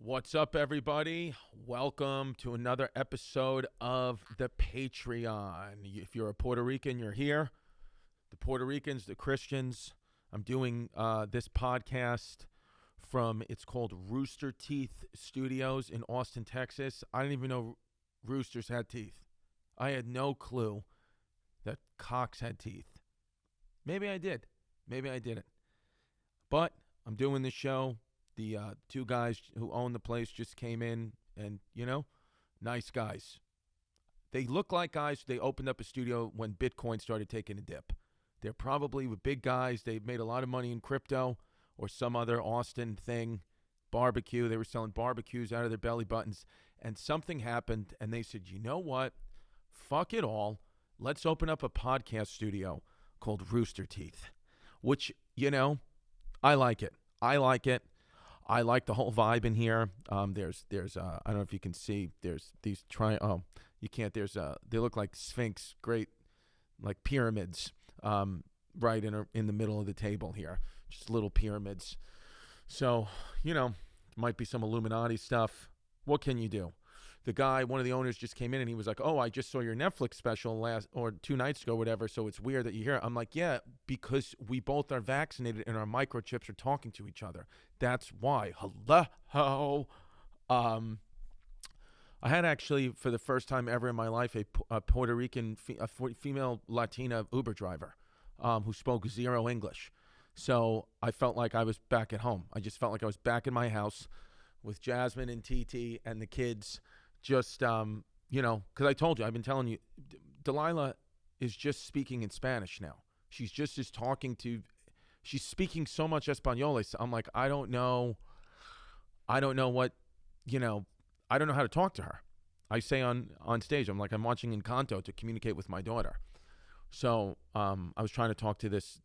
What's up, everybody? Welcome to another episode of the Patreon. If you're a Puerto Rican, you're here. The Puerto Ricans, the Christians. I'm doing this podcast from, it's called Rooster Teeth Studios in Austin, Texas. I didn't even know roosters had teeth. I had no clue that cocks had teeth. Maybe I did. Maybe I didn't. But I'm doing this show. The two guys who own the place just came in and, nice guys. They look like guys. They opened up a studio when Bitcoin started taking a dip. They're probably with big guys. They've made a lot of money in crypto or some other Austin thing, barbecue. They were selling barbecues out of their belly buttons. And something happened, and they said, you know what? Fuck it all. Let's open up a podcast studio called Rooster Teeth, which, I like it. I like it. I like the whole vibe in here. There's I don't know if you can see. There's these you can't. They look like Sphinx, great, like pyramids, right in the middle of the table here, just little pyramids. So might be some Illuminati stuff. What can you do? The guy, one of the owners, just came in and he was like, "Oh, I just saw your Netflix special 2 nights ago, whatever. So it's weird that you're here." I'm like, "Yeah, because we both are vaccinated and our microchips are talking to each other. That's why." Hello. I had actually, for the first time ever in my life, a Puerto Rican female Latina Uber driver who spoke zero English. So I felt like I was back at home. I just felt like I was back in my house with Jasmine and TT and the kids. Just, because I told you, I've been telling you, Delilah is just speaking in Spanish now. She's she's speaking so much Espanol. So I'm like, I don't know what, I don't know how to talk to her. I say on stage, I'm watching Encanto to communicate with my daughter. So I was trying to talk to this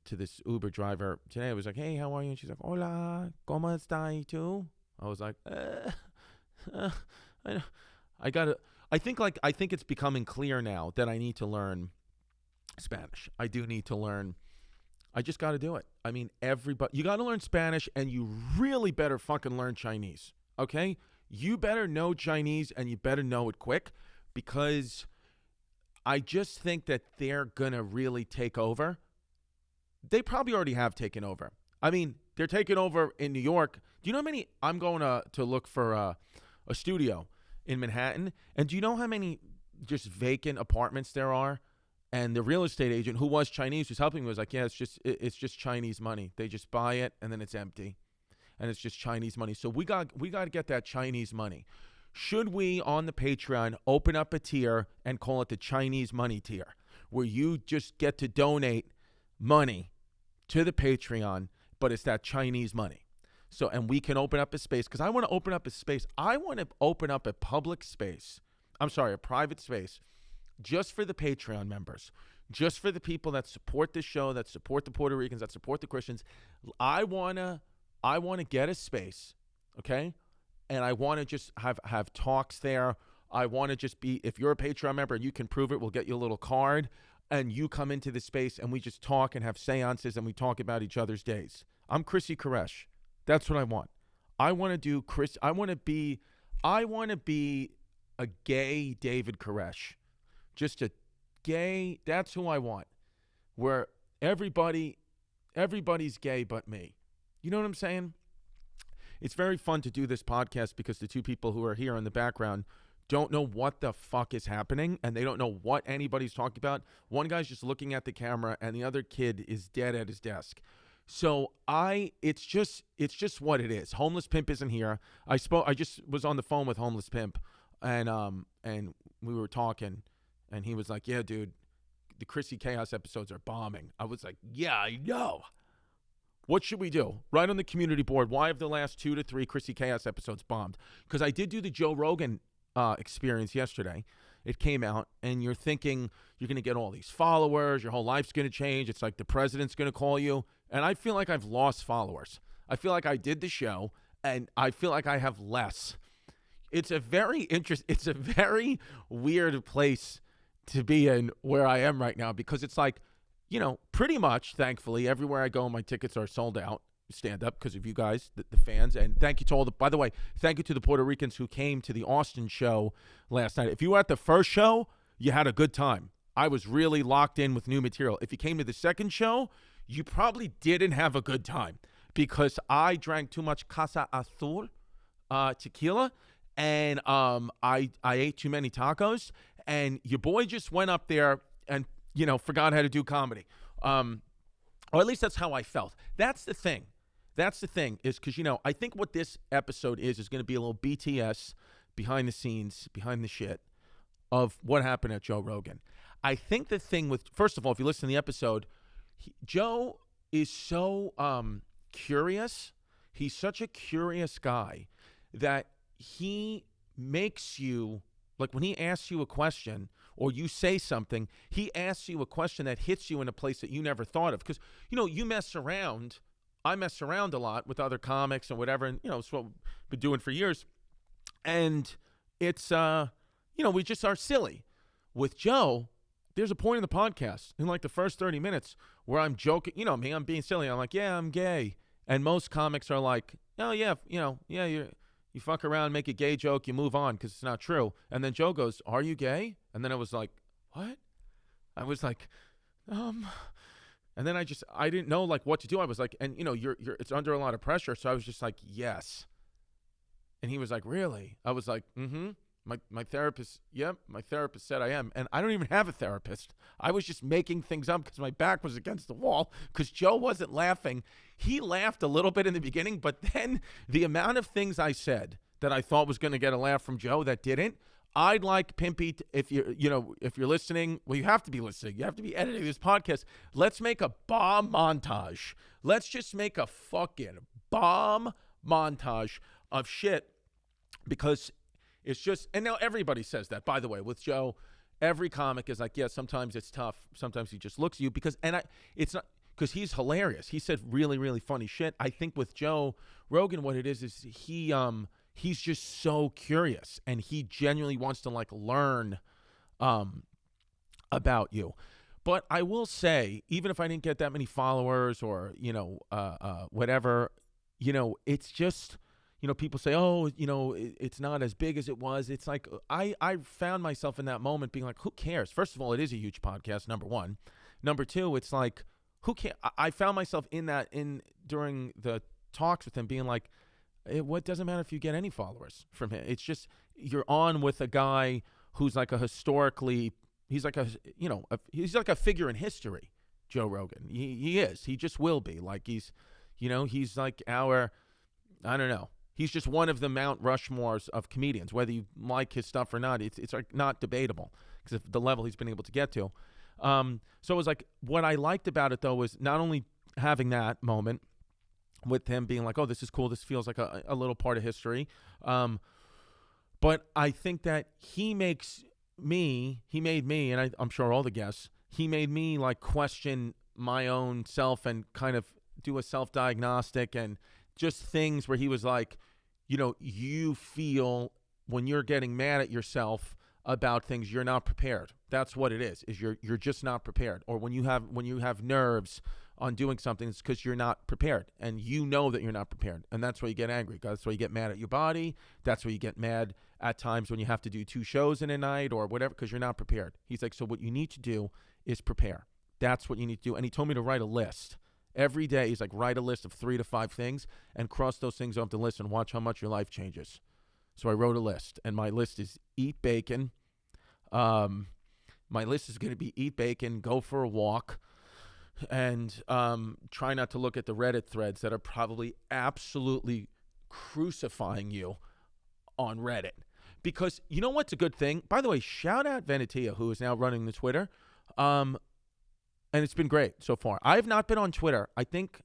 Uber driver today. I was like, "Hey, how are you?" And she's like, "Hola, ¿cómo está y tú?" I was like, I think it's becoming clear now that I need to learn Spanish. I do need to learn. I just got to do it. I mean, you got to learn Spanish, and you really better fucking learn Chinese, okay? You better know Chinese, and you better know it quick, because I just think that they're going to really take over. They probably already have taken over. I mean, they're taking over in New York. Do you know how many? I'm going to look for a studio in Manhattan. And do you know how many just vacant apartments there are? And the real estate agent, who was Chinese, who's helping me, was like, "Yeah, it's just Chinese money. They just buy it and then it's empty, and it's just Chinese money." So we got to get that Chinese money. Should we, on the Patreon, open up a tier and call it the Chinese money tier, where you just get to donate money to the Patreon, but it's that Chinese money? So, and we can open up a space, because I want to open up a space. I want to open up a private space, just for the Patreon members, just for the people that support this show, that support the Puerto Ricans, that support the Christians. I want to get a space, okay? And I want to just have talks there. I want to just be, if you're a Patreon member and you can prove it, we'll get you a little card, and you come into the space and we just talk and have seances and we talk about each other's days. I'm Chrissy Koresh. That's what I want. I want to be a gay David Koresh. Just a gay, that's who I want. Where everybody's gay but me. You know what I'm saying? It's very fun to do this podcast because the two people who are here in the background don't know what the fuck is happening, and they don't know what anybody's talking about. One guy's just looking at the camera and the other kid is dead at his desk. So it's just what it is. Homeless Pimp isn't here. I just was on the phone with Homeless Pimp, and we were talking, and he was like, "Yeah, dude, the Chrissy Chaos episodes are bombing." I was like, "Yeah, I know. What should we do?" Right on the community board. Why have the last 2 to 3 Chrissy Chaos episodes bombed? Because I did do the Joe Rogan experience yesterday. It came out, and you're thinking you're going to get all these followers, your whole life's going to change. It's like the president's going to call you. And I feel like I've lost followers. I feel like I did the show, and I feel like I have less. It's a very weird place to be in where I am right now, because it's like, pretty much, thankfully, everywhere I go, my tickets are sold out. stand-up because of you guys, the fans. And thank you to all the, by the way, thank you to the Puerto Ricans who came to the Austin show last night. If you were at the first show, you had a good time. I was really locked in with new material. If you came to the second show, you probably didn't have a good time because I drank too much Casa Azul tequila, and I ate too many tacos, and your boy just went up there and, forgot how to do comedy. Or at least that's how I felt. That's the thing. Is because, I think what this episode is going to be a little BTS, behind the scenes, behind the shit, of what happened at Joe Rogan. I think the thing with, first of all, if you listen to the episode, Joe is so curious. He's such a curious guy that he makes you, like when he asks you a question or you say something, he asks you a question that hits you in a place that you never thought of. Because, you mess around. I mess around a lot with other comics and whatever. And, it's what we've been doing for years. And it's, we just are silly. With Joe, there's a point in the podcast in like the first 30 minutes where I'm joking. Me, I'm being silly. I'm like, yeah, I'm gay. And most comics are like, oh, yeah, you fuck around, make a gay joke, you move on because it's not true. And then Joe goes, are you gay? And then I was like, what? I was like, And then I didn't know like what to do. I was like, and you're it's under a lot of pressure. So I was just like, yes. And he was like, really? I was like, mm-hmm. My therapist, my therapist said I am. And I don't even have a therapist. I was just making things up because my back was against the wall because Joe wasn't laughing. He laughed a little bit in the beginning, but then the amount of things I said that I thought was going to get a laugh from Joe that didn't, I'd like Pimpy, if you're listening, well, you have to be listening. You have to be editing this podcast. Let's make a bomb montage. Let's just make a fucking bomb montage of shit because it's just, and now everybody says that, by the way, with Joe, every comic is like, yeah, sometimes it's tough. Sometimes he just looks at you it's not, because he's hilarious. He said really, really funny shit. I think with Joe Rogan, what it is he's just so curious and he genuinely wants to like learn about you. But I will say, even if I didn't get that many followers or, whatever, it's just, people say, oh, it's not as big as it was. It's like, I found myself in that moment being like, who cares? First of all, it is a huge podcast, number one. Number two, it's like, who cares? I found myself during the talks with him being like, what doesn't matter if you get any followers from him? It's just, you're on with a guy who's like he's like a figure in history, Joe Rogan. He is. He just will be. Like he's like I don't know. He's just one of the Mount Rushmores of comedians, whether you like his stuff or not. It's like not debatable because of the level he's been able to get to. So it was like, what I liked about it though was not only having that moment with him being like, oh, this is cool. This feels like a little part of history. But I think that he made me, and I'm sure all the guests, he made me like question my own self and kind of do a self-diagnostic and just things where he was like, you feel when you're getting mad at yourself about things, you're not prepared. That's what it is you're just not prepared. Or when you have nerves on doing something, it's because you're not prepared and that you're not prepared. And that's why you get angry. That's why you get mad at your body. That's why you get mad at times when you have to do 2 shows in a night or whatever, because you're not prepared. He's like, so what you need to do is prepare. That's what you need to do. And he told me to write a list. Every day, he's like, write a list of 3 to 5 things and cross those things off the list and watch how much your life changes. So I wrote a list, and my list is eat bacon. My list is going to be eat bacon, go for a walk, and try not to look at the Reddit threads that are probably absolutely crucifying you on Reddit. Because you know what's a good thing? By the way, shout out Venetia, who is now running the Twitter. And it's been great so far. I have not been on Twitter. I think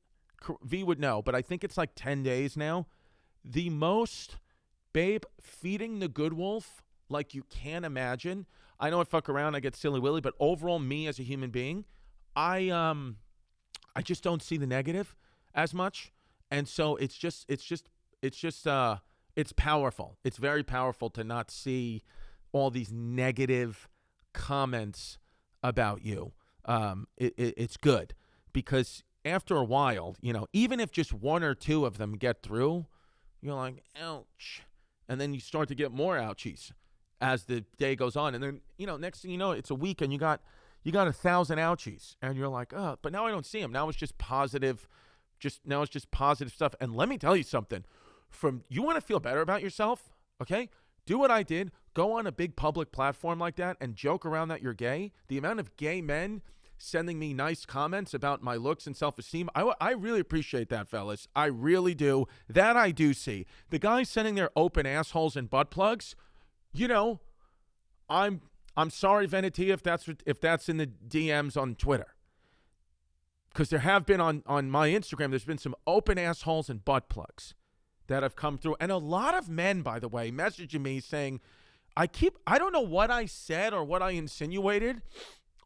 V would know, but I think it's like 10 days now. The most, babe, feeding the good wolf like you can't imagine. I know I fuck around, I get silly willy, but overall, me as a human being, I just don't see the negative as much, and so it's powerful. It's very powerful to not see all these negative comments about you. It's good because after a while, even if just one or two of them get through, you're like, ouch. And then you start to get more ouchies as the day goes on. And then, next thing you know, it's a week and you got 1,000 ouchies. And you're like, oh, but now I don't see them. Now it's just positive. Now it's just positive stuff. And let me tell you something. You want to feel better about yourself, okay? Do what I did. Go on a big public platform like that and joke around that you're gay. The amount of gay men sending me nice comments about my looks and self-esteem, I really appreciate that, fellas. I really do. That I do see. The guys sending their open assholes and butt plugs, I'm sorry, Venetia, if that's in the DMs on Twitter. Because there have been on my Instagram, there's been some open assholes and butt plugs that have come through. And a lot of men, by the way, messaging me saying, I don't know what I said or what I insinuated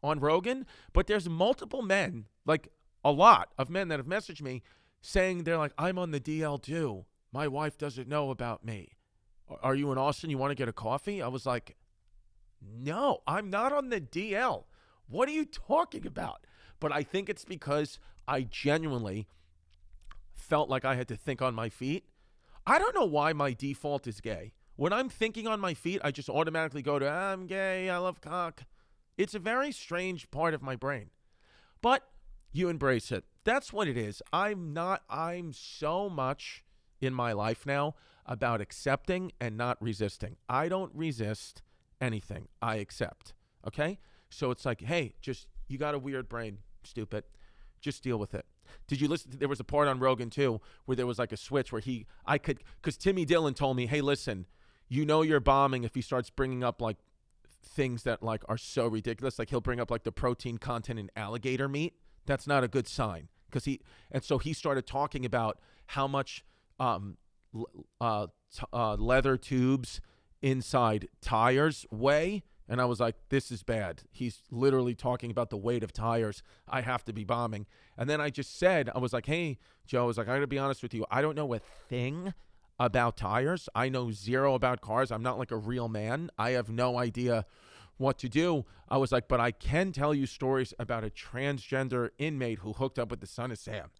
on Rogan, but there's multiple men, like a lot of men that have messaged me saying they're like, I'm on the DL too. My wife doesn't know about me. Are you in Austin? You want to get a coffee? I was like, no, I'm not on the DL. What are you talking about? But I think it's because I genuinely felt like I had to think on my feet. I don't know why my default is gay. When I'm thinking on my feet, I just automatically go to, I'm gay, I love cock. It's a very strange part of my brain. But you embrace it. That's what it is. I'm so much in my life now about accepting and not resisting. I don't resist anything. I accept. Okay? So it's like, hey, you got a weird brain, stupid. Just deal with it. Did you listen? There was a part on Rogan too where there was like a switch where because Timmy Dillon told me, hey, listen, you're bombing if he starts bringing up like things that like are so ridiculous. Like he'll bring up like the protein content in alligator meat. That's not a good sign. So he started talking about how much leather tubes inside tires weigh. And I was like, this is bad. He's literally talking about the weight of tires. I have to be bombing. And then I just said, I was like, hey, Joe, I was like, I got to be honest with you. I don't know a thing about tires. I know zero about cars. I'm not like a real man. I have no idea what to do. I was like, but I can tell you stories about a transgender inmate who hooked up with the son of Sam.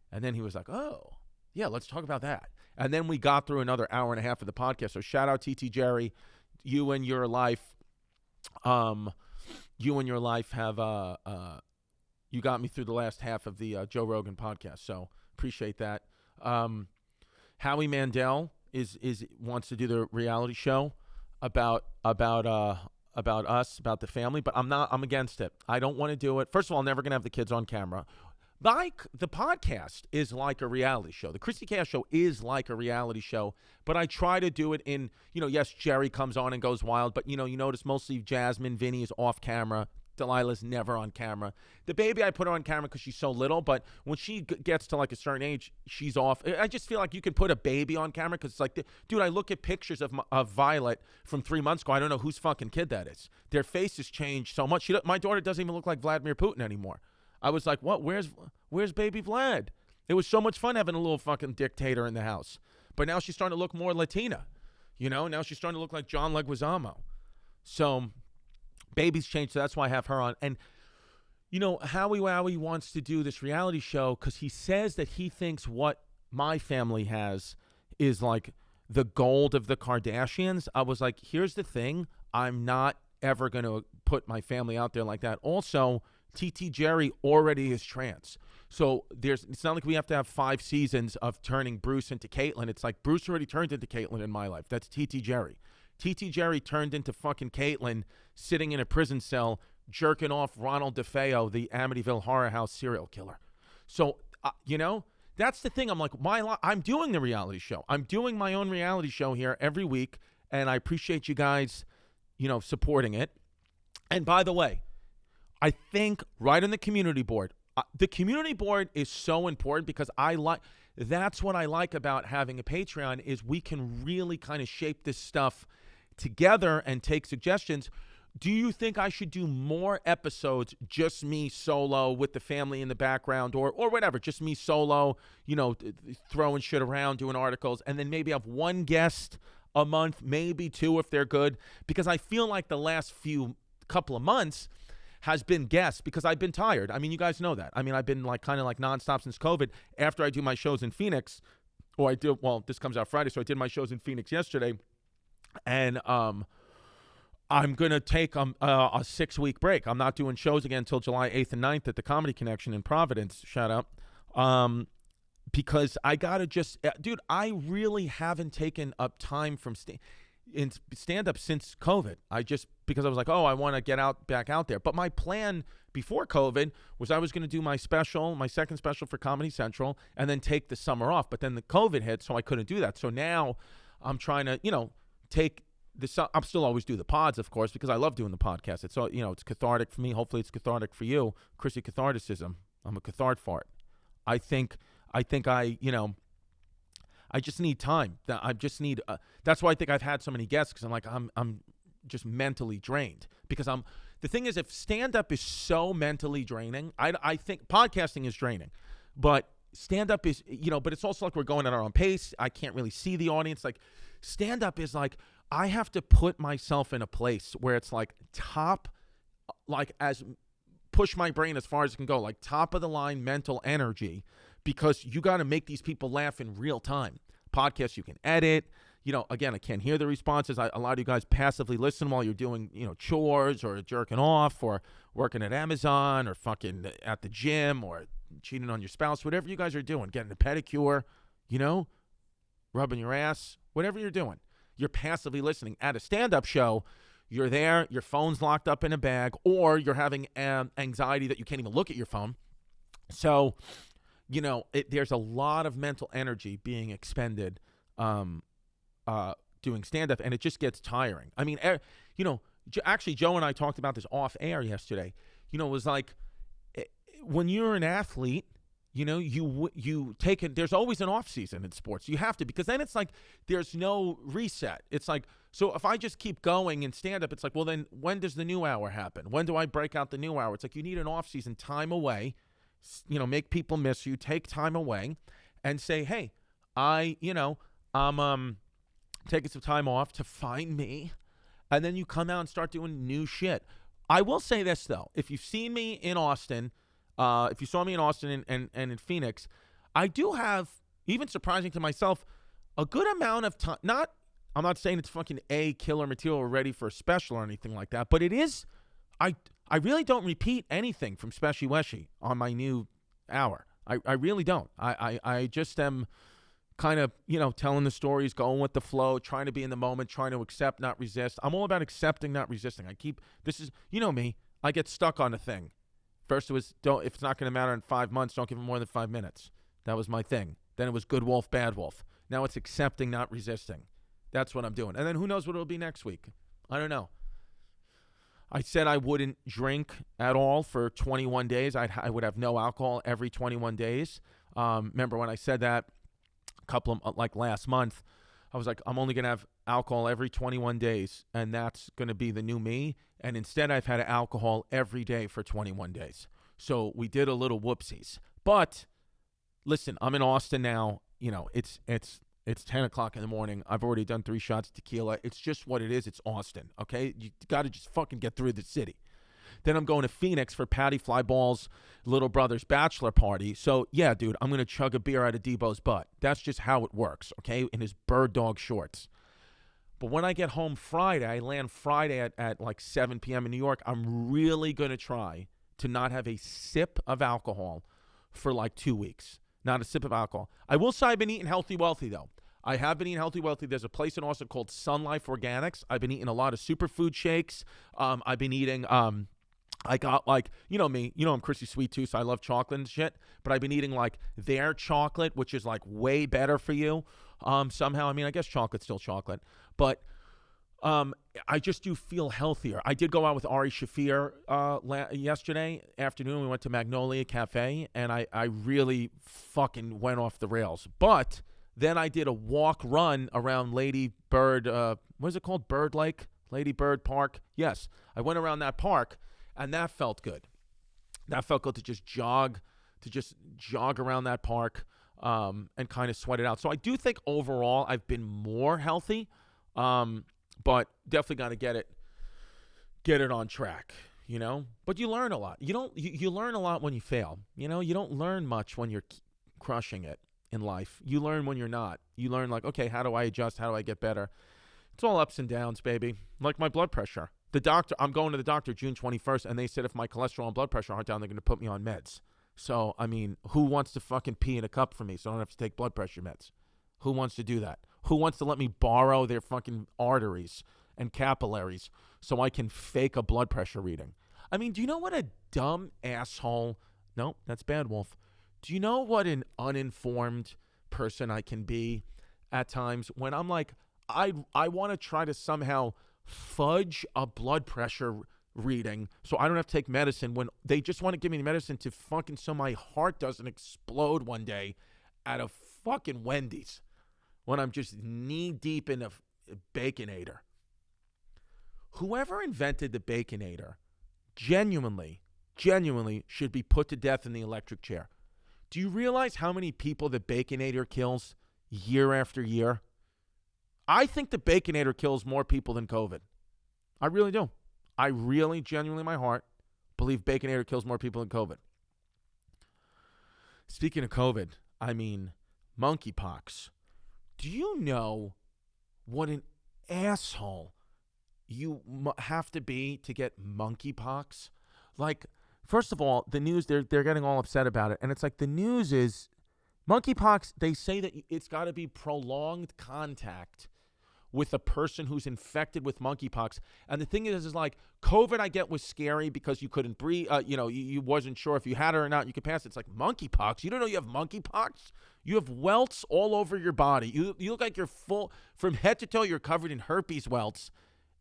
And then he was like, oh, yeah, let's talk about that. And then we got through another hour and a half of the podcast. So shout out TT Jerry. You and your life have you got me through the last half of the Joe Rogan podcast, so appreciate that. Howie Mandel wants to do the reality show about us, about the family, but I'm against it. I don't want to do it. First of all, I'm never gonna have the kids on camera. The podcast is like a reality show. The Christy Cash Show is like a reality show, but I try to do it in, yes, Jerry comes on and goes wild, but, you notice mostly Jasmine, Vinny is off camera. Delilah's never on camera. The baby, I put her on camera because she's so little, but when she gets to like a certain age, she's off. I just feel like you can put a baby on camera because it's like, dude, I look at pictures of Violet from 3 months ago. I don't know whose fucking kid that is. Their faces changed so much. My daughter doesn't even look like Vladimir Putin anymore. I was like, what? Where's baby Vlad? It was so much fun having a little fucking dictator in the house. But now she's starting to look more Latina. Now she's starting to look like John Leguizamo. So baby's changed, so that's why I have her on. And, Howie Wowie wants to do this reality show because he says that he thinks what my family has is like the gold of the Kardashians. I was like, here's the thing. I'm not ever going to put my family out there like that. Also, TT Jerry already is trans. So it's not like we have to have 5 seasons of turning Bruce into Caitlyn. It's like Bruce already turned into Caitlyn in my life. That's TT Jerry. TT Jerry turned into fucking Caitlyn sitting in a prison cell jerking off Ronald DeFeo, the Amityville Horror House serial killer. So, that's the thing. I'm like, I'm doing the reality show. I'm doing my own reality show here every week, and I appreciate you guys, supporting it. And by the way, I think right on the community board. The community board is so important because that's what I like about having a Patreon is we can really kind of shape this stuff together and take suggestions. Do you think I should do more episodes, just me solo with the family in the background or whatever, just me solo, throwing shit around, doing articles, and then maybe have one guest a month, maybe 2 if they're good? Because I feel like the last couple of months has been guests because I've been tired. I mean, you guys know that. I mean, I've been like kind of like nonstop since COVID. After I do my shows in Phoenix, this comes out Friday, so I did my shows in Phoenix yesterday, and I'm going to take a 6-week break. I'm not doing shows again until July 8th and 9th at the Comedy Connection in Providence. Shout out. Because I got to just, dude, I really haven't taken up time from stand-up since COVID. Because I was like, oh, I want to get back out there. But my plan before COVID was I was going to do my second special for Comedy Central, and then take the summer off. But then the COVID hit, so I couldn't do that. So now I'm trying to, take I'm still always do the pods, of course, because I love doing the podcast. It's it's cathartic for me. Hopefully it's cathartic for you. Chrissy catharticism. I'm a cathart fart. I think I just need time. That's why I think I've had so many guests, because I'm like, I'm just mentally drained. Because the thing is, if stand-up is so mentally draining, I think podcasting is draining. But stand-up is, but it's also like we're going at our own pace. I can't really see the audience. Like, stand-up is like, I have to put myself in a place where it's like push my brain as far as it can go, like top of the line mental energy, because you got to make these people laugh in real time. Podcasts you can edit. Again, I can't hear the responses. A lot of you guys passively listen while you're doing, chores or jerking off or working at Amazon or fucking at the gym or cheating on your spouse, whatever you guys are doing, getting a pedicure, rubbing your ass, whatever you're doing. You're passively listening. At a stand-up show, you're there, your phone's locked up in a bag, or you're having anxiety that you can't even look at your phone. So, there's a lot of mental energy being expended doing stand-up, and it just gets tiring. I mean, actually, Joe and I talked about this off air yesterday. It was like, when you're an athlete, you take it. There's always an off season in sports. You have to, because then it's like there's no reset. It's like, so if I just keep going in stand up, it's like, well, then when does the new hour happen? When do I break out the new hour? It's like you need an off season, time away. Make people miss you. Take time away, and say, hey, I'm taking some time off to find me, and then you come out and start doing new shit. I will say this though: if you've seen me in Austin. If you saw me in Austin and in Phoenix, I do have, even surprising to myself, a good amount of time. I'm not saying it's fucking killer material or ready for a special or anything like that, but it is. I really don't repeat anything from Special Weshy on my new hour. I really don't. I just am kind of, telling the stories, going with the flow, trying to be in the moment, trying to accept, not resist. I'm all about accepting, not resisting. Me, I get stuck on a thing. First it was, if it's not going to matter in 5 months, don't give it more than 5 minutes. That was my thing. Then it was good wolf, bad wolf. Now it's accepting, not resisting. That's what I'm doing. And then who knows what it'll be next week. I don't know. I said I wouldn't drink at all for 21 days. I would have no alcohol every 21 days. Remember when I said that last month, I was like, I'm only going to have alcohol every 21 days, and that's going to be the new me. And instead, I've had alcohol every day for 21 days. So we did a little whoopsies. But listen, I'm in Austin now. It's 10 o'clock in the morning. I've already done 3 shots of tequila. It's just what it is. It's Austin, okay? You got to just fucking get through the city. Then I'm going to Phoenix for Patty Flyball's little brother's bachelor party. So, yeah, dude, I'm going to chug a beer out of Debo's butt. That's just how it works, okay, in his bird dog shorts. But when I get home Friday, I land Friday at like 7 p.m. in New York, I'm really going to try to not have a sip of alcohol for like 2 weeks. Not a sip of alcohol. I will say I've been eating healthy, wealthy, though. I have been eating healthy, wealthy. There's a place in Austin called Sun Life Organics. I've been eating a lot of superfood shakes. I've been eating... I got me, I'm Chrissy Sweet too, so I love chocolate and shit, but I've been eating like their chocolate, which is like way better for you. Somehow, I mean, I guess chocolate's still chocolate, but I just do feel healthier. I did go out with Ari Shafir yesterday afternoon. We went to Magnolia Cafe, and I really fucking went off the rails. But then I did a run around Lady Bird, what is it called? Bird Lake? Lady Bird Park? Yes, I went around that park. And that felt good. That felt good to just jog around that park and kind of sweat it out. So I do think overall I've been more healthy, but definitely got to get it on track. But you learn a lot. You learn a lot when you fail. You don't learn much when you're crushing it in life. You learn when you're not. You learn like, okay, how do I adjust? How do I get better? It's all ups and downs, baby. Like my blood pressure. I'm going to the doctor June 21st, and they said if my cholesterol and blood pressure aren't down, they're going to put me on meds. So, I mean, who wants to fucking pee in a cup for me so I don't have to take blood pressure meds? Who wants to do that? Who wants to let me borrow their fucking arteries and capillaries so I can fake a blood pressure reading? I mean, do you know what a dumb asshole... No, that's bad, Wolf. Do you know what an uninformed person I can be at times when I'm like, I want to try to somehow fudge a blood pressure reading so I don't have to take medicine when they just want to give me the medicine to fucking so my heart doesn't explode one day at a fucking Wendy's when I'm just knee deep in a Baconator. Whoever invented the Baconator genuinely should be put to death in the electric chair. Do you realize how many people the Baconator kills year after year? I think the Baconator kills more people than COVID. I really do. I really, genuinely, in my heart, believe Baconator kills more people than COVID. Speaking of COVID, I mean, monkeypox. Do you know what an asshole you have to be to get monkeypox? Like, first of all, the news, they're getting all upset about it. And it's like the news is monkeypox, they say that it's got to be prolonged contact with a person who's infected with monkeypox. And the thing is like, COVID I get was scary because you couldn't breathe. You wasn't sure if you had it or not. You could pass it. It's like monkeypox. You don't know you have monkeypox? You have welts all over your body. You look like you're full, from head to toe, you're covered in herpes welts.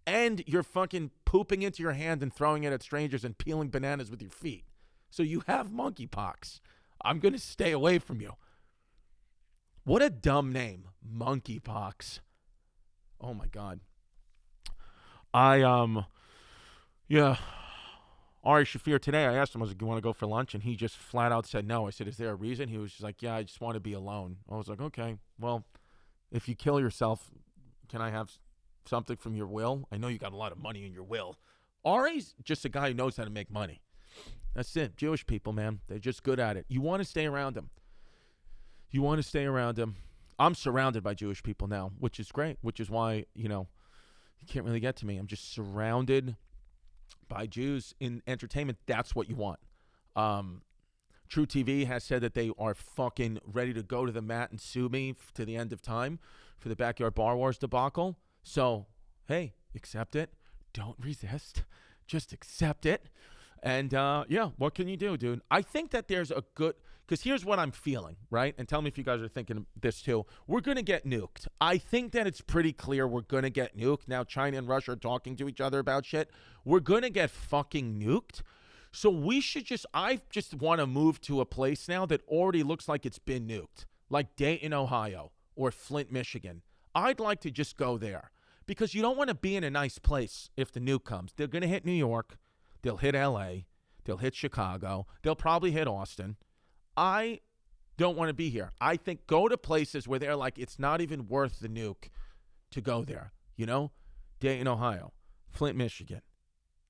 And you're fucking pooping into your hand and throwing it at strangers and peeling bananas with your feet. So you have monkeypox. I'm going to stay away from you. What a dumb name. Monkeypox. Oh my God. Ari Shafir today, I asked him, I was like, you want to go for lunch? And he just flat out said no. I said, is there a reason? He was just like, yeah, I just want to be alone. I was like, okay, well, if you kill yourself, can I have something from your will? I know you got a lot of money in your will. Ari's just a guy who knows how to make money. That's it. Jewish people, man. They're just good at it. You want to stay around them. I'm surrounded by Jewish people now, which is great, which is why, you can't really get to me. I'm just surrounded by Jews in entertainment. That's what you want. True TV has said that they are fucking ready to go to the mat and sue me to the end of time for the Backyard Bar Wars debacle. So, hey, accept it. Don't resist. Just accept it. And, what can you do, dude? I think that there's a good... Because here's what I'm feeling, right? And tell me if you guys are thinking this too. We're going to get nuked. I think that it's pretty clear we're going to get nuked. Now, China and Russia are talking to each other about shit. We're going to get fucking nuked. So I just want to move to a place now that already looks like it's been nuked. Like Dayton, Ohio, or Flint, Michigan. I'd like to just go there. Because you don't want to be in a nice place if the nuke comes. They're going to hit New York. They'll hit L.A. They'll hit Chicago. They'll probably hit Austin. I don't want to be here. I think go to places where they're like, it's not even worth the nuke to go there. Dayton, Ohio, Flint, Michigan.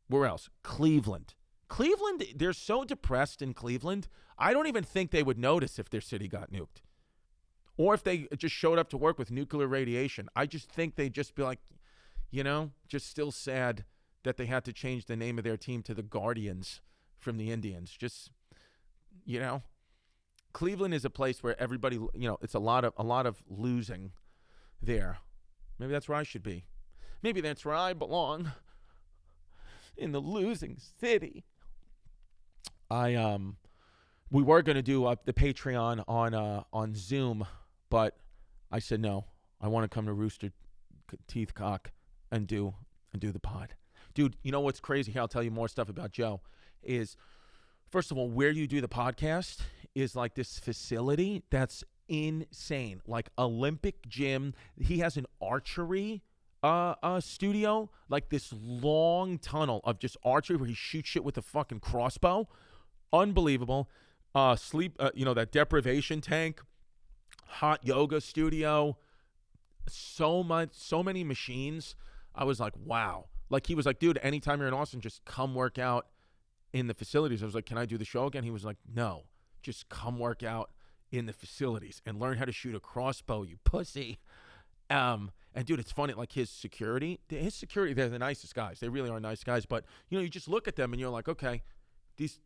Where else? Cleveland. Cleveland, they're so depressed in Cleveland, I don't even think they would notice if their city got nuked. Or if they just showed up to work with nuclear radiation. I just think they'd just be like, just still sad that they had to change the name of their team to the Guardians from the Indians. Just, Cleveland is a place where everybody, it's a lot of losing there. Maybe that's where I should be. Maybe that's where I belong, in the losing city. We were going to do the Patreon on Zoom, but I said no. I want to come to Rooster Teeth Cock and do the pod. Dude, you know what's crazy? Here, I'll tell you more stuff about Joe. Is, first of all, where you do the podcast is like this facility that's insane. Like Olympic gym. He has an archery studio, like this long tunnel of just archery where he shoots shit with a fucking crossbow. Unbelievable. That deprivation tank, hot yoga studio, so many machines. I was like, wow. Like, he was like, dude, anytime you're in Austin, just come work out in the facilities. I was like, can I do the show again? He was like, no, just come work out in the facilities and learn how to shoot a crossbow, you pussy. And dude, it's funny, like his security, they're the nicest guys. They really are nice guys. But, you just look at them and you're like, okay,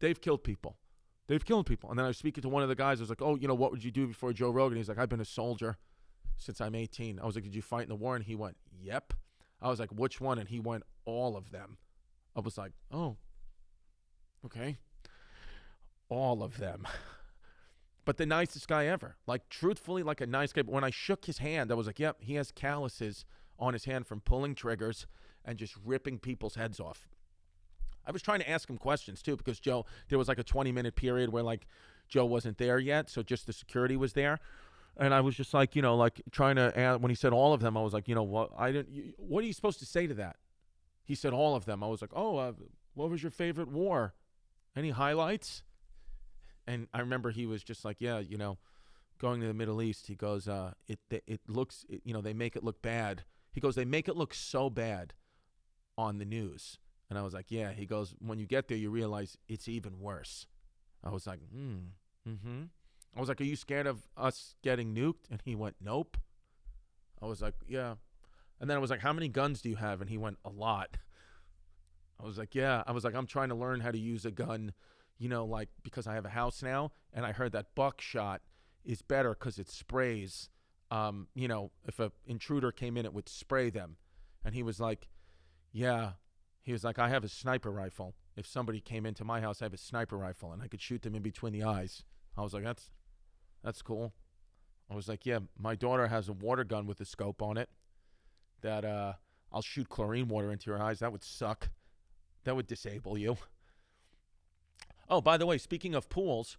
they've killed people. They've killed people. And then I was speaking to one of the guys. I was like, oh, what would you do before Joe Rogan? He's like, I've been a soldier since I'm 18. I was like, did you fight in the war? And he went, yep. I was like, which one? And he went, all of them. I was like, oh, okay. All of them. But the nicest guy ever. Like, truthfully, like a nice guy. But when I shook his hand, I was like, yep, he has calluses on his hand from pulling triggers and just ripping people's heads off. I was trying to ask him questions, too, because Joe, there was like a 20-minute period where, like, Joe wasn't there yet, so just the security was there. And I was just like, like trying to ask, when he said all of them, I was like, what are you supposed to say to that? He said all of them. I was like, oh, what was your favorite war? Any highlights? And I remember he was just like, yeah, going to the Middle East, he goes, it looks, they make it look bad. He goes, they make it look so bad on the news. And I was like, yeah. He goes, when you get there, you realize it's even worse. I was like, I was like, are you scared of us getting nuked? And he went, nope. I was like, yeah. And then I was like, how many guns do you have? And he went, a lot. I was like, yeah. I was like, I'm trying to learn how to use a gun, like because I have a house now. And I heard that buckshot is better because it sprays. If an intruder came in, it would spray them. And he was like, yeah. He was like, I have a sniper rifle. If somebody came into my house, I have a sniper rifle, and I could shoot them in between the eyes. I was like, that's cool. I was like, yeah, my daughter has a water gun with a scope on it that I'll shoot chlorine water into your eyes. That would suck. That would disable you. Oh, by the way, speaking of pools,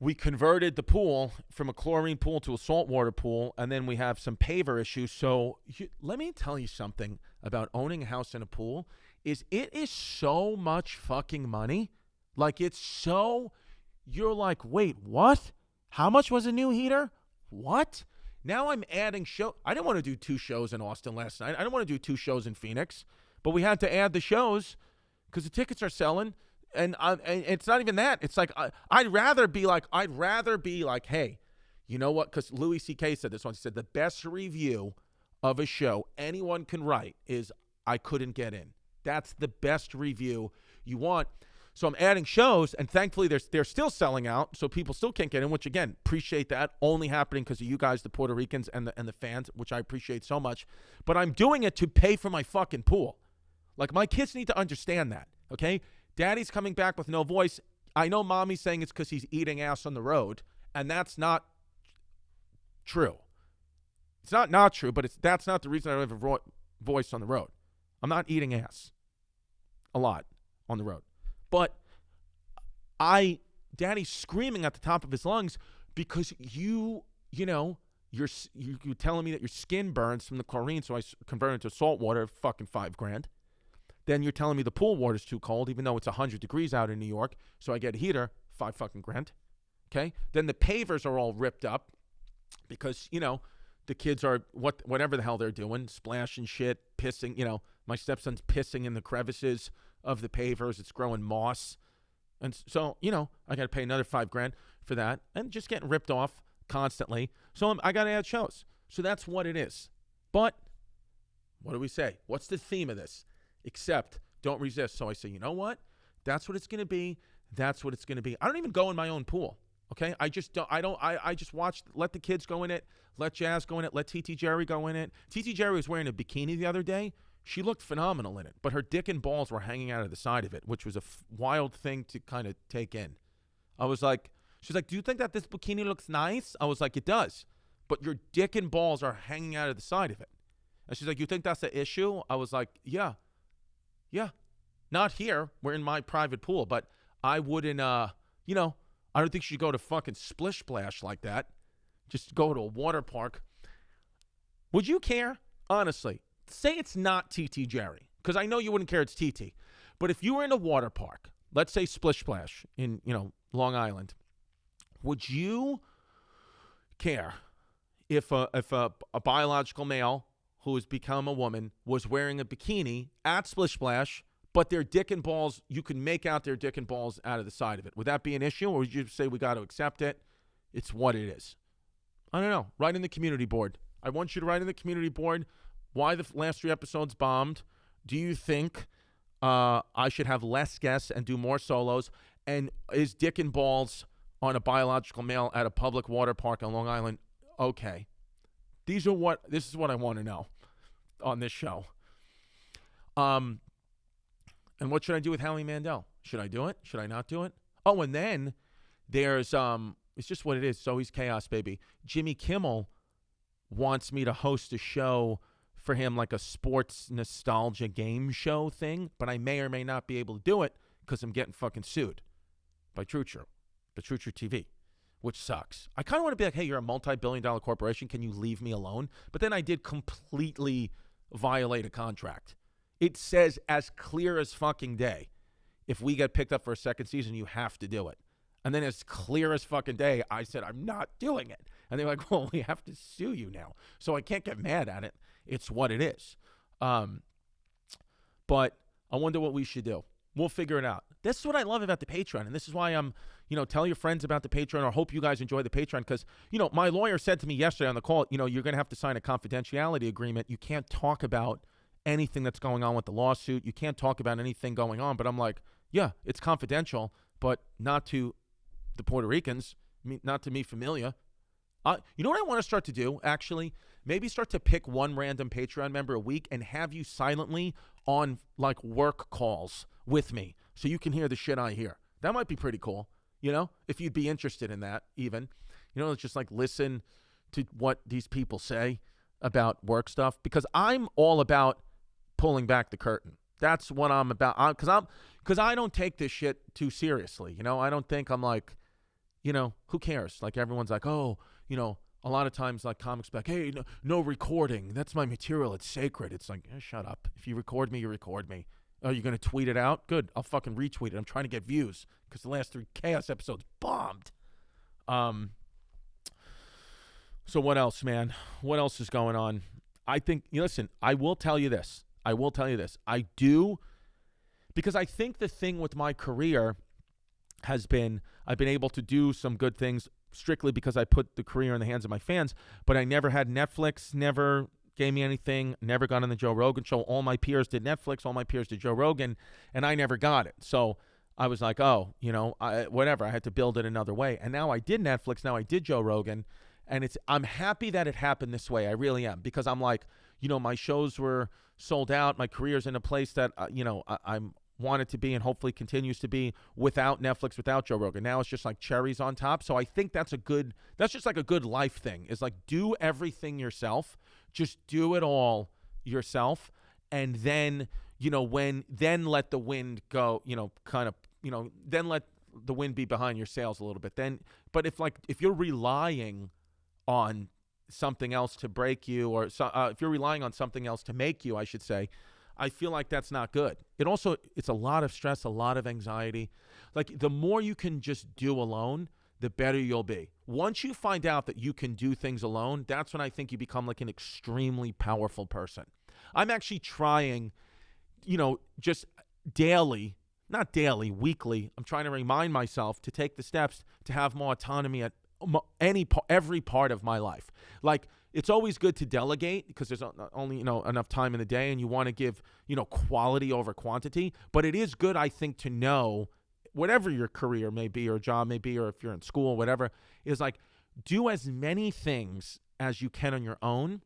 we converted the pool from a chlorine pool to a saltwater pool, and then we have some paver issues. So let me tell you something about owning a house and a pool. It is so much fucking money. Like, you're like, wait, what? How much was a new heater? What? Now I'm adding I didn't want to do 2 shows in Austin last night. I didn't want to do 2 shows in Phoenix, but we had to add the shows because the tickets are selling. And it's not even that. It's like, I'd rather be like, hey, you know what? Because Louis C.K. said this once. He said, the best review of a show anyone can write is, I couldn't get in. That's the best review you want. So I'm adding shows, and thankfully they're still selling out, so people still can't get in, which, again, appreciate that. Only happening because of you guys, the Puerto Ricans, and the fans, which I appreciate so much. But I'm doing it to pay for my fucking pool. Like, my kids need to understand that, okay? Daddy's coming back with no voice. I know mommy's saying it's because he's eating ass on the road, and that's not true. It's not true, but that's not the reason I don't have a voice on the road. I'm not eating ass a lot on the road. But Daddy's screaming at the top of his lungs because you're telling me that your skin burns from the chlorine, so I convert it to salt water, fucking $5,000. Then you're telling me the pool water's too cold, even though it's 100 degrees out in New York, so I get a heater, $5,000. Okay? Then the pavers are all ripped up because, the kids are whatever the hell they're doing, splashing shit, pissing, my stepson's pissing in the crevices of the pavers. It's growing moss. And so, I got to pay another $5,000 for that and just getting ripped off constantly. So I got to add shows. So that's what it is. But what do we say? What's the theme of this? Except don't resist. So I say, you know what? That's what it's going to be. That's what it's going to be. I don't even go in my own pool. Okay? I just watch, let the kids go in it, let Jazz go in it, let TT Jerry go in it. TT Jerry was wearing a bikini the other day. She looked phenomenal in it, but her dick and balls were hanging out of the side of it, which was a wild thing to kind of take in. I was like, she's like, do you think that this bikini looks nice? I was like, it does, but your dick and balls are hanging out of the side of it. And she's like, you think that's the issue? I was like, yeah. Not here. We're in my private pool, but I wouldn't, I don't think you should go to fucking Splish Splash like that. Just go to a water park. Would you care? Honestly, say it's not TT Jerry, because I know you wouldn't care it's TT. But if you were in a water park, let's say Splish Splash in, Long Island, would you care if a biological male who has become a woman, was wearing a bikini at Splish Splash, but their dick and balls, you can make out their dick and balls out of the side of it. Would that be an issue, or would you say we got to accept it? It's what it is. I don't know. Write in the community board. I want you to write in the community board why the last 3 episodes bombed. Do you think I should have less guests and do more solos? And is dick and balls on a biological male at a public water park on Long Island okay? This is what I want to know on this show. And what should I do with Howie Mandel? Should I do it? Should I not do it? Oh, and then there's it's just what it is. It's always chaos, baby. Jimmy Kimmel wants me to host a show for him, like a sports nostalgia game show thing, but I may or may not be able to do it because I'm getting fucking sued by True TV, which sucks. I kind of want to be like, hey, you're a multi-billion-dollar corporation. Can you leave me alone? But then I did completely violate a contract. It says as clear as fucking day, if we get picked up for a second season, you have to do it. And then as clear as fucking day, I said, I'm not doing it. And they're like, well, we have to sue you now. So I can't get mad at it. It's what it is. But I wonder what we should do. We'll figure it out. This is what I love about the Patreon. And this is why I'm, tell your friends about the Patreon, or hope you guys enjoy the Patreon. Because, my lawyer said to me yesterday on the call, you're going to have to sign a confidentiality agreement. You can't talk about anything that's going on with the lawsuit. You can't talk about anything going on. But I'm like, yeah, it's confidential, but not to the Puerto Ricans, not to me familia. You know what I want to start to do, actually? Maybe start to pick one random Patreon member a week and have you silently on, like, work calls with me so you can hear the shit I hear. That might be pretty cool, if you'd be interested in that even. Just, like, listen to what these people say about work stuff, because I'm all about pulling back the curtain. That's what I'm about. Because I don't take this shit too seriously, I don't think I'm like, who cares? Like, everyone's like, oh, a lot of times, like, comics be like, hey, no recording. That's my material. It's sacred. It's like, shut up. If you record me, you record me. Oh, you're going to tweet it out? Good. I'll fucking retweet it. I'm trying to get views because the last 3 Chaos episodes bombed. So what else, man? What else is going on? I think, listen, I will tell you this. I do, because I think the thing with my career has been, I've been able to do some good things strictly because I put the career in the hands of my fans, but I never had Netflix, never gave me anything, never got on the Joe Rogan show. All my peers did Netflix, all my peers did Joe Rogan, and I never got it. So I was like, oh, whatever. I had to build it another way. And now I did Netflix, now I did Joe Rogan, and I'm happy that it happened this way. I really am, because I'm like, my shows were sold out. My career's in a place that, I'm wanted to be and hopefully continues to be without Netflix, without Joe Rogan. Now it's just like cherries on top. So I think that's just like a good life thing. Is like, do everything yourself. Just do it all yourself. And then, then let the wind go, then let the wind be behind your sails a little bit. But if you're relying on something else to break you, or if you're relying on something else to make you, I should say, I feel like that's not good. It's a lot of stress, a lot of anxiety. Like, the more you can just do alone, the better you'll be. Once you find out that you can do things alone, that's when I think you become like an extremely powerful person. I'm actually trying, just daily, not daily, weekly, I'm trying to remind myself to take the steps to have more autonomy at every part of my life. Like, it's always good to delegate because there's only, enough time in the day, and you want to give, quality over quantity. But it is good, I think, to know, whatever your career may be or job may be, or if you're in school, whatever, is like, do as many things as you can on your own.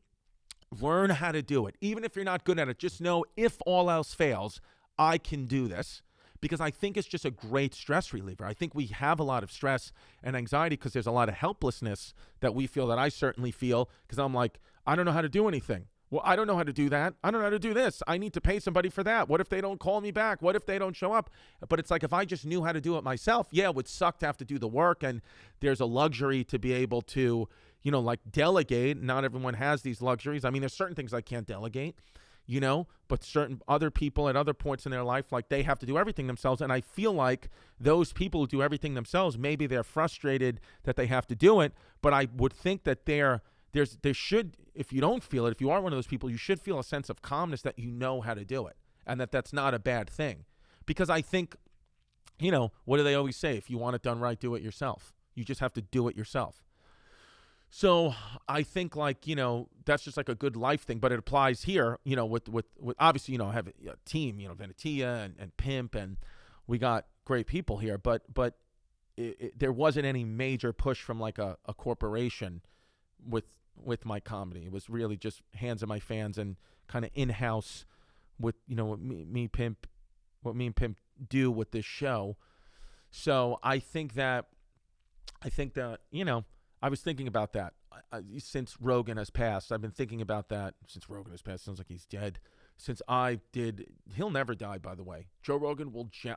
Learn how to do it. Even if you're not good at it, just know, if all else fails, I can do this. Because I think it's just a great stress reliever. I think we have a lot of stress and anxiety because there's a lot of helplessness that we feel, that I certainly feel, because I'm like, I don't know how to do anything. Well, I don't know how to do that. I don't know how to do this. I need to pay somebody for that. What if they don't call me back? What if they don't show up? But it's like, if I just knew how to do it myself, yeah, it would suck to have to do the work. And there's a luxury to be able to, like, delegate. Not everyone has these luxuries. I mean, there's certain things I can't delegate. But certain other people at other points in their life, like, they have to do everything themselves. And I feel like those people who do everything themselves, maybe they're frustrated that they have to do it, but I would think that they're there should, if you don't feel it, if you are one of those people, you should feel a sense of calmness that you know how to do it and that's not a bad thing. Because I think, what do they always say? If you want it done right, do it yourself. You just have to do it yourself. So I think that's just like a good life thing, but it applies here, with obviously, I have a team, Venetia and Pimp, and we got great people here, but there wasn't any major push from like a corporation with my comedy. It was really just hands on my fans and kind of in-house with, what me and Pimp do with this show. So I think that, I was thinking about that since Rogan has passed. I've been thinking about that since Rogan has passed. Sounds like he's dead. Since he'll never die, by the way. Joe Rogan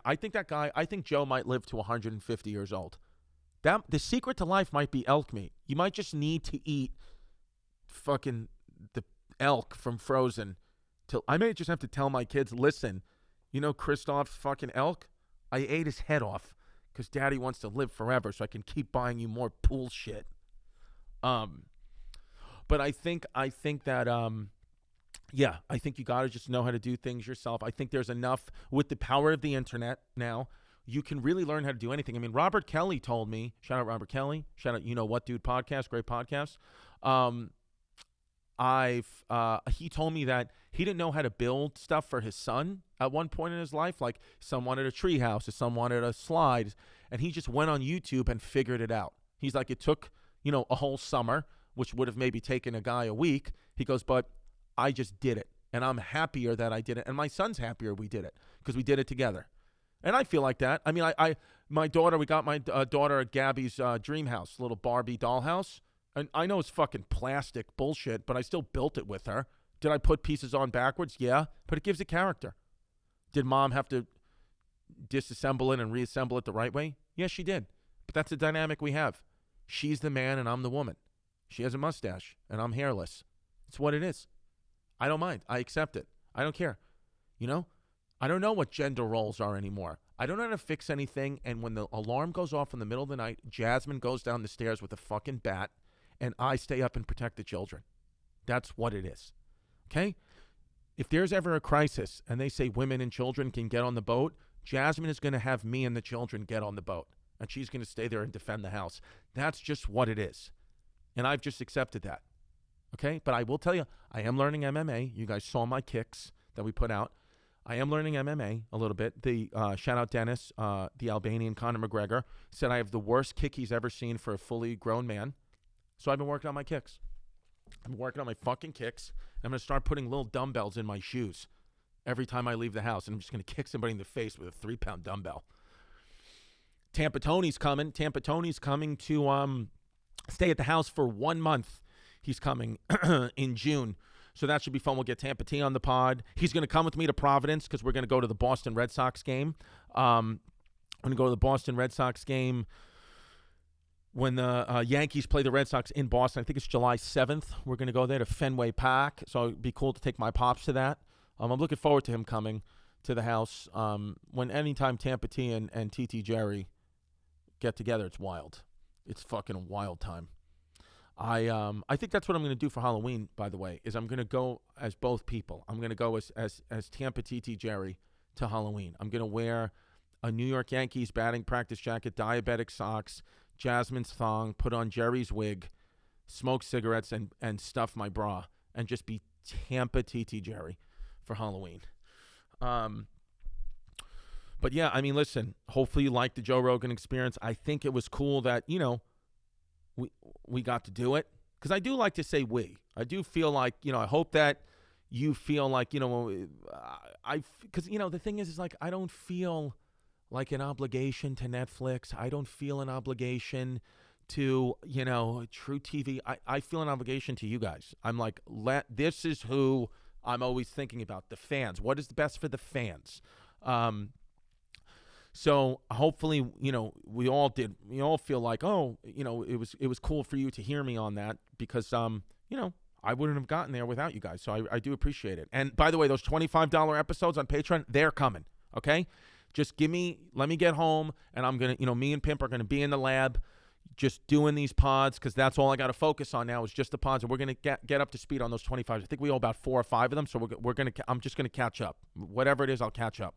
I think Joe might live to 150 years old. The secret to life might be elk meat. You might just need to eat fucking the elk from Frozen. I may just have to tell my kids, listen, Kristoff's fucking elk? I ate his head off because Daddy wants to live forever so I can keep buying you more pool shit. But I think that, I think you got to just know how to do things yourself. I think there's enough with the power of the internet now. You can really learn how to do anything. I mean, Robert Kelly told me, shout out Robert Kelly, shout out You Know What Dude podcast, great podcast. He told me that he didn't know how to build stuff for his son at one point in his life. Like some wanted a tree house, or some wanted a slide, and he just went on YouTube and figured it out. He's like, it took, a whole summer, which would have maybe taken a guy a week. He goes, but I just did it, and I'm happier that I did it, and my son's happier we did it because we did it together. And I feel like that. I mean, we got my daughter at Gabby's dream house, little Barbie dollhouse. And I know it's fucking plastic bullshit, but I still built it with her. Did I put pieces on backwards? Yeah, but it gives it character. Did Mom have to disassemble it and reassemble it the right way? Yes, she did. But that's the dynamic we have. She's the man and I'm the woman. She has a mustache and I'm hairless. It's what it is. I don't mind. I accept it. I don't care. I don't know what gender roles are anymore. I don't know how to fix anything. And when the alarm goes off in the middle of the night, Jasmine goes down the stairs with a fucking bat, and I stay up and protect the children. That's what it is. Okay? If there's ever a crisis and they say women and children can get on the boat, Jasmine is going to have me and the children get on the boat, and she's going to stay there and defend the house. That's just what it is. And I've just accepted that. Okay? But I will tell you, I am learning MMA. You guys saw my kicks that we put out. I am learning MMA a little bit. The shout out Dennis, the Albanian Conor McGregor, said I have the worst kick he's ever seen for a fully grown man. So I've been working on my kicks. I'm working on my fucking kicks. I'm going to start putting little dumbbells in my shoes every time I leave the house. And I'm just going to kick somebody in the face with a 3-pound dumbbell. Tampa Tony's coming. Tampa Tony's coming to stay at the house for 1 month. He's coming in June. So that should be fun. We'll get Tampa T on the pod. He's going to come with me to Providence because we're going to go to the Boston Red Sox game. I'm going to go to the Boston Red Sox game when the Yankees play the Red Sox in Boston. I think it's July 7th. We're going to go there to Fenway Park. So it'd be cool to take my pops to that. I'm looking forward to him coming to the house. Anytime Tampa T and TT Jerry get together, it's wild. It's fucking a wild time. I think that's what I'm going to do for Halloween, by the way, is I'm going to go as both people. I'm going to go as Tampa TT Jerry to Halloween. I'm going to wear a New York Yankees batting practice jacket, diabetic socks, Jasmine's thong, put on Jerry's wig, smoke cigarettes, and stuff my bra, and just be Tampa TT Jerry for Halloween. But yeah, I mean, listen, hopefully you like the Joe Rogan experience. I think it was cool that, we got to do it, because I do like to say we. I do feel like, I hope that you feel like, because, the thing is like, I don't feel like an obligation to Netflix. I don't feel an obligation to, True TV. I feel an obligation to you guys. I'm like, this is who I'm always thinking about, the fans. What is the best for the fans? So hopefully, we all feel like, it was cool for you to hear me on that, because, I wouldn't have gotten there without you guys. So I do appreciate it. And by the way, those $25 episodes on Patreon, they're coming. Okay. Just let me get home, and I'm going to, me and Pimp are going to be in the lab. just doing these pods because that's all I got to focus on now is just the pods. And we're going to get up to speed on those 25s. I think we owe about 4 or 5 of them. So I'm just going to catch up. Whatever it is, I'll catch up.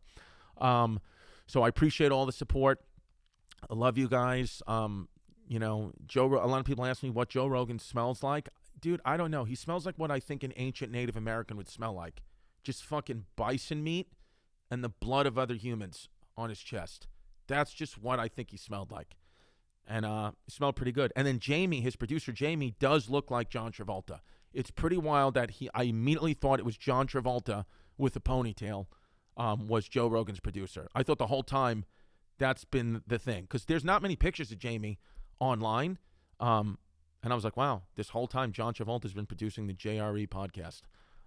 So I appreciate all the support. I love you guys. You know, a lot of people ask me what Joe Rogan smells like. Dude, I don't know. He smells like what I think an ancient Native American would smell like. Just fucking bison meat and the blood of other humans on his chest. That's just what I think he smelled like. And he smelled pretty good. And then Jamie, his producer Jamie, does look like John Travolta. It's pretty wild that I immediately thought it was John Travolta with a ponytail was Joe Rogan's producer. I thought the whole time that's been the thing. Because there's not many pictures of Jamie online. And I was like, wow, this whole time John Travolta's been producing the JRE podcast.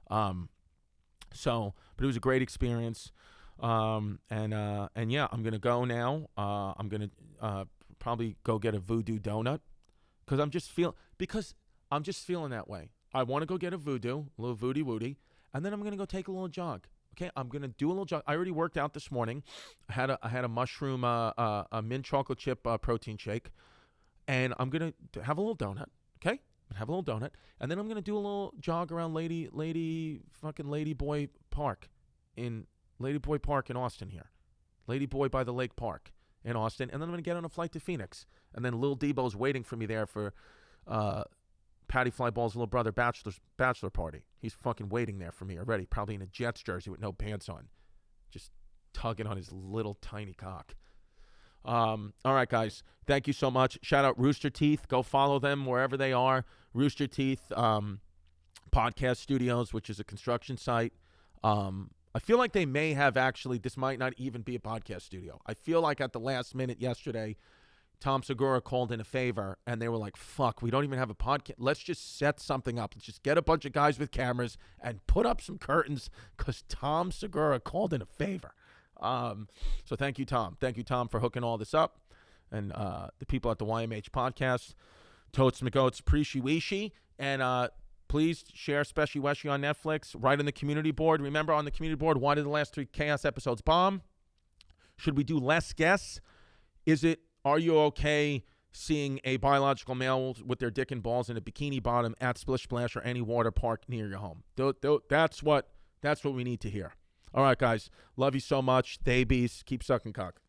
But it was a great experience. And yeah, I'm going to go now. I'm going to probably go get a voodoo donut because I'm just feeling that way. I want to go get a little voodoo woody, and then I'm going to go take a little jog. Okay, I'm going to do a little jog. I already worked out this morning. I had a mushroom, a mint chocolate chip protein shake. And I'm going to have a little donut, okay? Have a little donut. And then I'm going to do a little jog around Ladyboy Park in Austin here. Ladyboy by the Lake Park in Austin. And then I'm going to get on a flight to Phoenix. And then Lil Debo's waiting for me there for Patty Flyball's little brother bachelor party. He's fucking waiting there for me already, probably in a Jets jersey with no pants on. Just tugging on his little tiny cock. All right, guys. Thank you so much. Shout out Rooster Teeth. Go follow them wherever they are. Rooster Teeth Podcast Studios, which is a construction site. I feel like they may have actually, this might not even be a podcast studio. I feel like at the last minute yesterday, Tom Segura called in a favor, and they were like, fuck, we don't even have a podcast. Let's just set something up. Let's just get a bunch of guys with cameras and put up some curtains because Tom Segura called in a favor. So thank you, Tom. Thank you, Tom, for hooking all this up. And the people at the YMH podcast, Totes McGoats, Preachy Weeshy. And please share Special Weshy on Netflix. Write on the community board. Remember, on the community board, why did the last 3 Chaos episodes bomb? Should we do less guests? Are you okay seeing a biological male with their dick and balls in a bikini bottom at Splish Splash or any water park near your home? That's what we need to hear. All right, guys. Love you so much. They bees. Keep sucking cock.